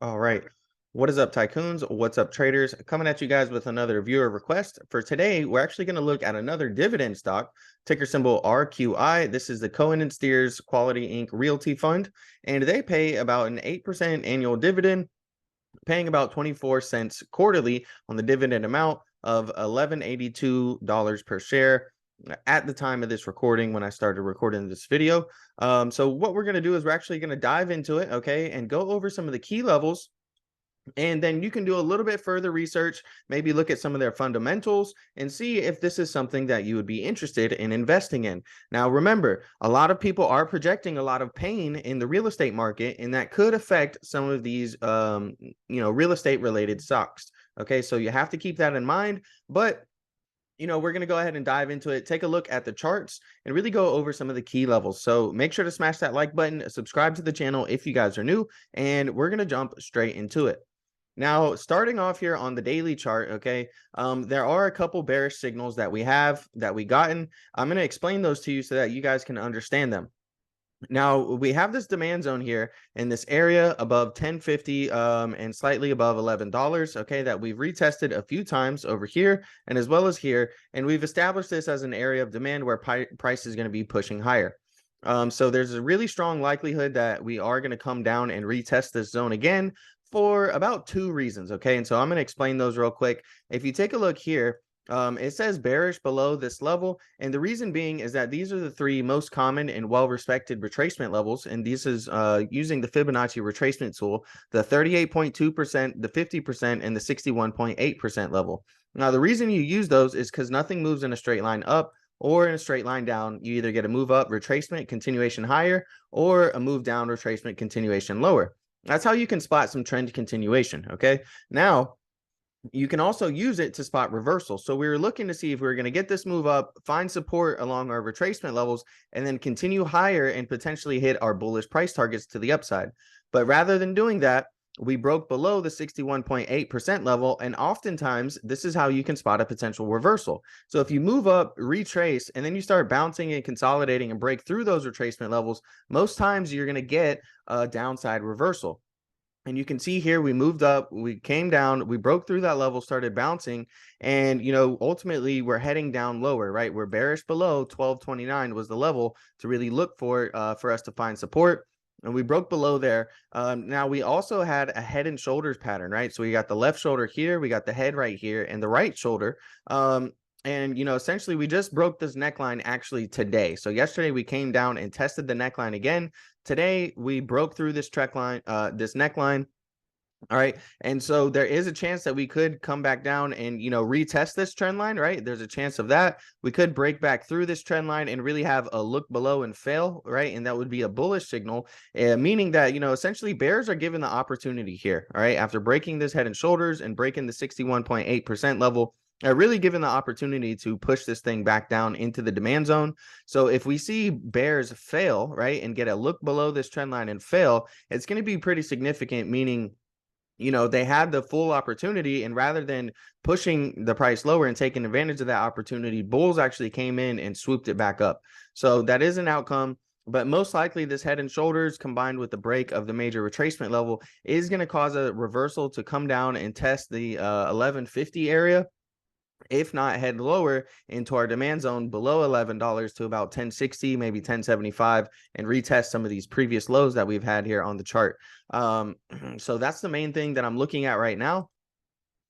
All right. What is up, tycoons? What's up, traders? Coming at you guys with another viewer request. For today, we're actually going to look at another dividend stock, ticker symbol RQI. This is the Cohen and Steers Quality Inc. Realty Fund, and they pay about an 8% annual dividend, paying about 24 cents quarterly on the dividend amount of $11.82 per share at the time of this recording when I started recording this video. So what we're going to do is we're actually going to dive into it, okay, and go over some of the key levels, and then you can do a little bit further research, maybe look at some of their fundamentals and see if this is something that you would be interested in investing in. Now, remember, a lot of people are projecting a lot of pain in the real estate market, and that could affect some of these, real estate related stocks. Okay, so you have to keep that in mind. But we're going to go ahead and dive into it, take a look at the charts, and really go over some of the key levels. So make sure to smash that like button, subscribe to the channel if you guys are new, and we're going to jump straight into it. Now, starting off here on the daily chart, okay, there are a couple bearish signals that we gotten. I'm going to explain those to you so that you guys can understand them. Now, we have this demand zone here in this area above 1050 and slightly above $11, okay, that we've retested a few times over here and as well as here, and we've established this as an area of demand where price is going to be pushing higher. So there's a really strong likelihood that we are going to come down and retest this zone again for about two reasons, okay? And so I'm going to explain those real quick. If you take a look here, it says bearish below this level, and the reason being is that these are the three most common and well-respected retracement levels, and this is using the Fibonacci retracement tool, the 38.2%, the 50%, and the 61.8% level. Now, the reason you use those is because nothing moves in a straight line up or in a straight line down. You either get a move up, retracement, continuation higher, or a move down, retracement, continuation lower. That's how you can spot some trend continuation, okay? Now, you can also use it to spot reversal. So we were looking to see if we were going to get this move up, find support along our retracement levels, and then continue higher and potentially hit our bullish price targets to the upside. But rather than doing that, we broke below the 61.8% level, and oftentimes this is how you can spot a potential reversal. So if you move up, retrace, and then you start bouncing and consolidating and break through those retracement levels, most times you're going to get a downside reversal. And you can see here, we moved up, we came down, we broke through that level, started bouncing, and, ultimately we're heading down lower, right? We're bearish below 1229 was the level to really look for us to find support. And we broke below there. Now, we also had a head and shoulders pattern, right? So we got the left shoulder here, we got the head right here, and the right shoulder. And, essentially we just broke this neckline actually today. So yesterday we came down and tested the neckline again. Today we broke through this this neckline. All right. And so there is a chance that we could come back down and, retest this trend line, right? There's a chance of that. We could break back through this trend line and really have a look below and fail, right? And that would be a bullish signal, meaning that, essentially bears are given the opportunity here, all right? After breaking this head and shoulders and breaking the 61.8% level, are really given the opportunity to push this thing back down into the demand zone. So if we see bears fail, right, and get a look below this trend line and fail, it's going to be pretty significant, meaning, they had the full opportunity, and rather than pushing the price lower and taking advantage of that opportunity, bulls actually came in and swooped it back up. So that is an outcome. But most likely this head and shoulders combined with the break of the major retracement level is going to cause a reversal to come down and test the 1150 area, if not head lower into our demand zone below $11 to about 1060, maybe 1075, and retest some of these previous lows that we've had here on the chart. So that's the main thing that I'm looking at right now.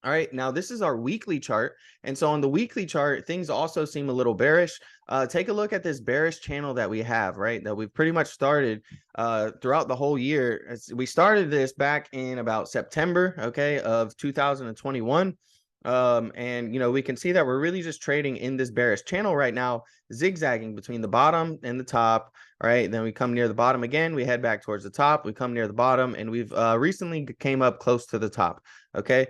All right, now this is our weekly chart. And so on the weekly chart, things also seem a little bearish. Take a look at this bearish channel that we have, right? That we've pretty much started throughout the whole year. We started this back in about September, okay, of 2021. And we can see that we're really just trading in this bearish channel right now, zigzagging between the bottom and the top. All right, then we come near the bottom again, we head back towards the top, we come near the bottom, and we've recently came up close to the top. Okay,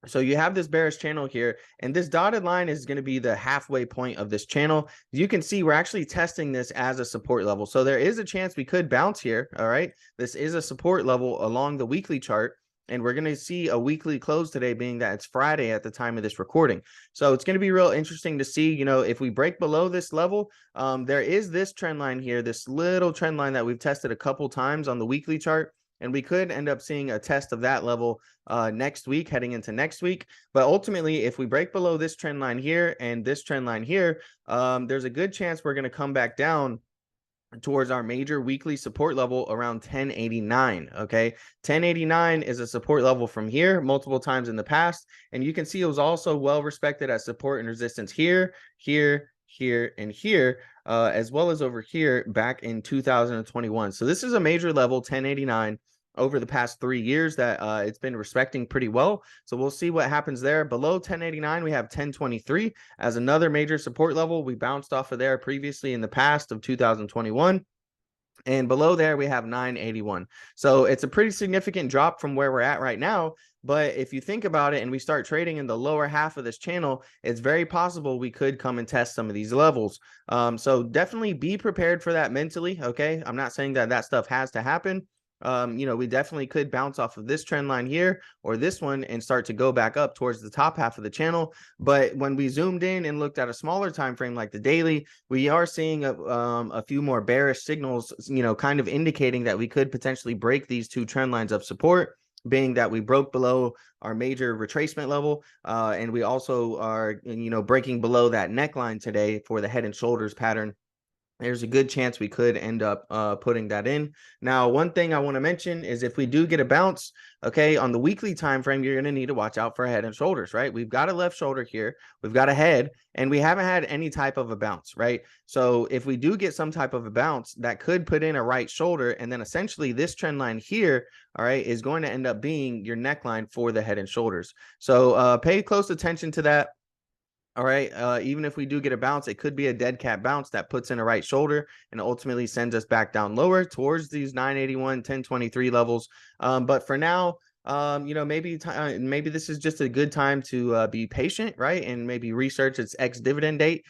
so you have this bearish channel here, and this dotted line is going to be the halfway point of this channel. You can see we're actually testing this as a support level, so there is a chance we could bounce here. All right, this is a support level along the weekly chart. And we're going to see a weekly close today, being that it's Friday at the time of this recording. So it's going to be real interesting to see, if we break below this level, there is this trend line here, this little trend line that we've tested a couple times on the weekly chart. and we could end up seeing a test of that level next week, heading into next week. But ultimately, if we break below this trend line here and this trend line here, there's a good chance we're going to come back down towards our major weekly support level around 1089. Okay, 1089 is a support level from here multiple times in the past, and you can see it was also well respected as support and resistance here, here, and here, as well as over here back in 2021. So this is a major level, 1089, over the past 3 years that it's been respecting pretty well. So we'll see what happens there. Below 1089, we have 1023 as another major support level. We bounced off of there previously in the past of 2021. And below there, we have 981. So it's a pretty significant drop from where we're at right now. But if you think about it and we start trading in the lower half of this channel, it's very possible we could come and test some of these levels. So definitely be prepared for that mentally. Okay, I'm not saying that that stuff has to happen. We definitely could bounce off of this trend line here or this one and start to go back up towards the top half of the channel. But when we zoomed in and looked at a smaller time frame like the daily, we are seeing a few more bearish signals, kind of indicating that we could potentially break these two trend lines of support, being that we broke below our major retracement level, and we also are, breaking below that neckline today for the head and shoulders pattern. There's a good chance we could end up putting that in. Now, one thing I want to mention is if we do get a bounce, okay, on the weekly time frame, you're going to need to watch out for head and shoulders, right? We've got a left shoulder here, we've got a head, and we haven't had any type of a bounce, right? So if we do get some type of a bounce, that could put in a right shoulder, and then essentially this trend line here, all right, is going to end up being your neckline for the head and shoulders. So pay close attention to that. All right. Even if we do get a bounce, it could be a dead cat bounce that puts in a right shoulder and ultimately sends us back down lower towards these 981, 1023 levels. But for now, maybe this is just a good time to be patient, right? And maybe research its ex-dividend date.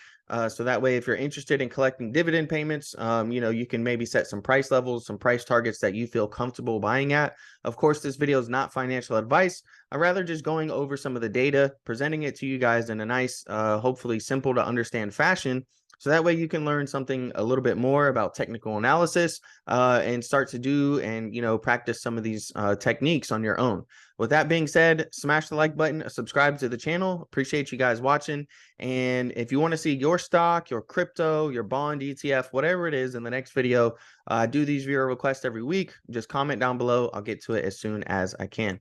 So that way, if you're interested in collecting dividend payments, you can maybe set some price levels, some price targets that you feel comfortable buying at. Of course, this video is not financial advice. I'm rather just going over some of the data, presenting it to you guys in a nice, hopefully simple to understand fashion. So that way you can learn something a little bit more about technical analysis and start to do and, practice some of these techniques on your own. With that being said, smash the like button, subscribe to the channel. Appreciate you guys watching. And if you want to see your stock, your crypto, your bond, ETF, whatever it is in the next video, I do these viewer requests every week. Just comment down below. I'll get to it as soon as I can.